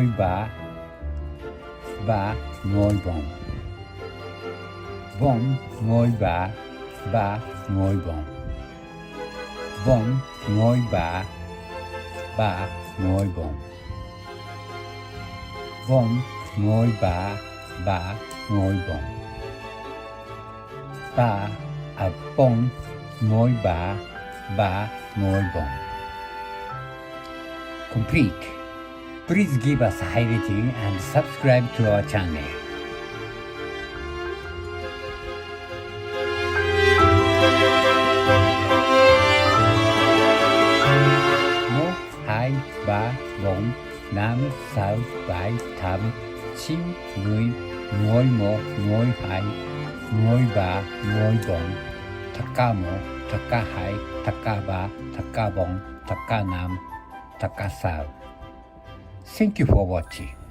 ngồi ba ngồi vòng. Vòng ngồi ba ngồi vòng. Vòng ngồi ba ngồi vòng. Vòng ngồi ba ngồi vòng. Vòng ngồi ba ngồi vòng. Complete. Please give us a high rating and subscribe to our channel. Một, hai, ba, bốn, năm, sáu, bảy, tám, chín, 10, ngồi một, ngồi hai, ngồi ba, ngồi bốn, tất cả một, tất cả hai, tất cả ba, tất cả bốn, tất cả năm, tất cả sáu. Thank you for watching.